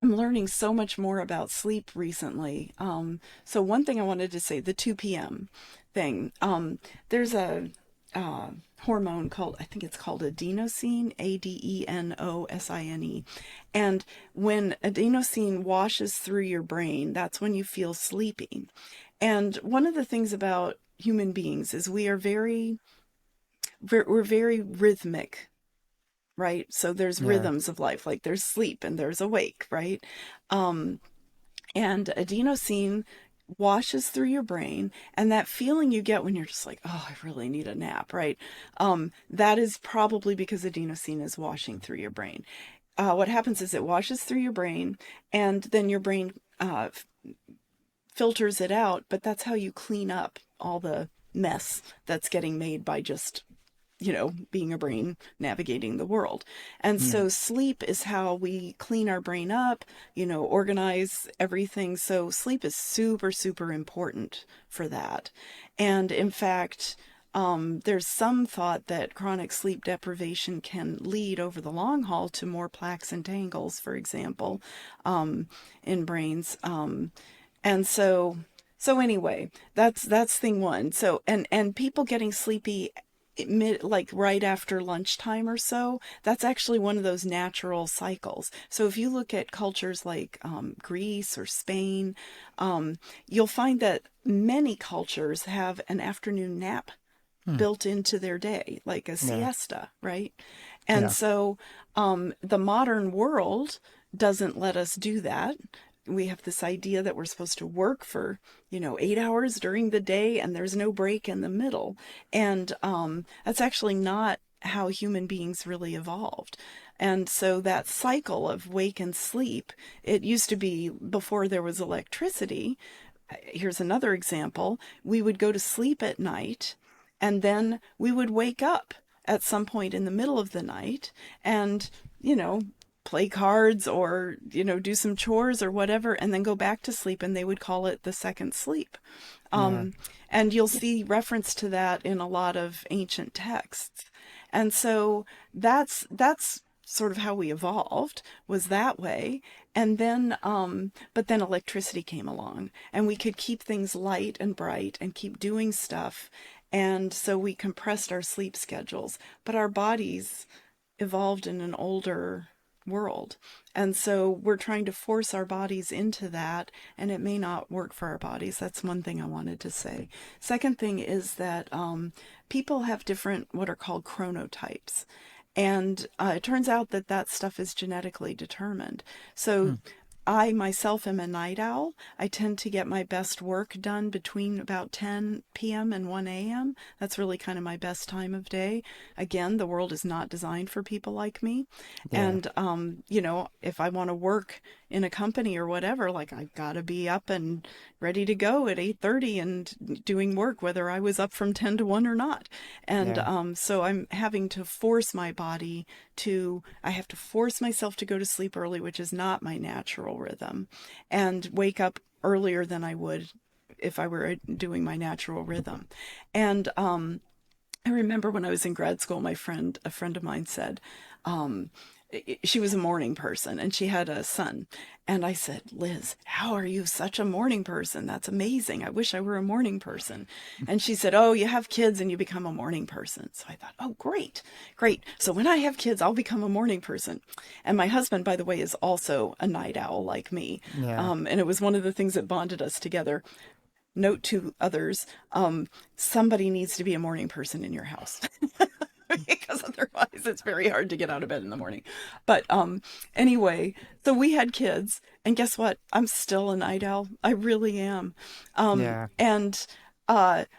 I'm learning so much more about sleep recently. So one thing I wanted to say, the 2 p.m. thing. There's a uh, hormone called, I think it's called adenosine, adenosine. And when adenosine washes through your brain, that's when you feel sleepy. And one of the things about human beings is we are we're very rhythmic, right? So there's Yeah. rhythms of life, like there's sleep and there's awake, right? Um, and adenosine washes through your brain, and that feeling you get when you're just like, oh, I really need a nap, right? That is probably because adenosine is washing through your brain. What happens is it washes through your brain, and then your brain filters it out, but that's how you clean up all the mess that's getting made by just being a brain navigating the world. And Hmm. so sleep is how we clean our brain up, organize everything. So sleep is super, super important for that. And in fact, there's some thought that chronic sleep deprivation can lead over the long haul to more plaques and tangles, for example, in brains. And so anyway, that's thing one. So and people getting sleepy like right after lunchtime or so, that's actually one of those natural cycles. So if you look at cultures like Greece or Spain, you'll find that many cultures have an afternoon nap Hmm. built into their day, like a Yeah. siesta, right? And Yeah. so the modern world doesn't let us do that. We have this idea that we're supposed to work for, 8 hours during the day and there's no break in the middle. And that's actually not how human beings really evolved. And so that cycle of wake and sleep, it used to be before there was electricity. Here's another example. We would go to sleep at night and then we would wake up at some point in the middle of the night and, you know, play cards or, do some chores or whatever, and then go back to sleep. And they would call it the second sleep. Yeah. Um, and you'll see reference to that in a lot of ancient texts. And so that's sort of how we evolved, was that way. And then but then electricity came along and we could keep things light and bright and keep doing stuff. And so we compressed our sleep schedules, but our bodies evolved in an older world. And so we're trying to force our bodies into that, and it may not work for our bodies. That's one thing I wanted to say. Second thing is that people have different, what are called chronotypes. And it turns out that that stuff is genetically determined. Hmm. So I myself am a night owl. I tend to get my best work done between about 10 p.m. and 1 a.m. That's really kind of my best time of day. Again, the world is not designed for people like me. Yeah. And, if I want to work in a company or whatever, like I've got to be up and ready to go at 8:30 and doing work, whether I was up from 10 to 1 or not. And Yeah. so I'm having to force my body I have to force myself to go to sleep early, which is not my natural rhythm, and wake up earlier than I would if I were doing my natural rhythm. And I remember when I was in grad school, a friend of mine said, um, she was a morning person and she had a son. And I said, Liz, how are you such a morning person? That's amazing. I wish I were a morning person. And she said, oh, you have kids and you become a morning person. So I thought, oh, great, great. So when I have kids, I'll become a morning person. And my husband, by the way, is also a night owl like me. Yeah. And it was one of the things that bonded us together. Note to others, somebody needs to be a morning person in your house. Because otherwise it's very hard to get out of bed in the morning. But anyway, so we had kids, and guess what? I'm still a night owl. I really am. Yeah. And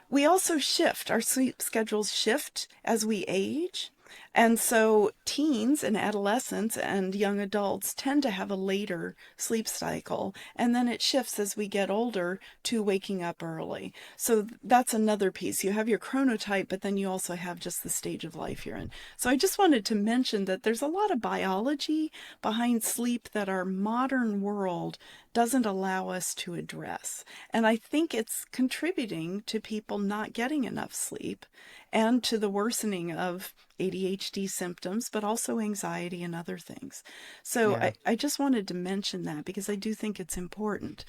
we also shift. Our sleep schedules shift as we age. And so teens and adolescents and young adults tend to have a later sleep cycle, and then it shifts as we get older to waking up early. So that's another piece. You have your chronotype, but then you also have just the stage of life you're in. So I just wanted to mention that there's a lot of biology behind sleep that our modern world doesn't allow us to address. And I think it's contributing to people not getting enough sleep and to the worsening of ADHD ADHD symptoms, but also anxiety and other things. So Yeah. I just wanted to mention that because I do think it's important.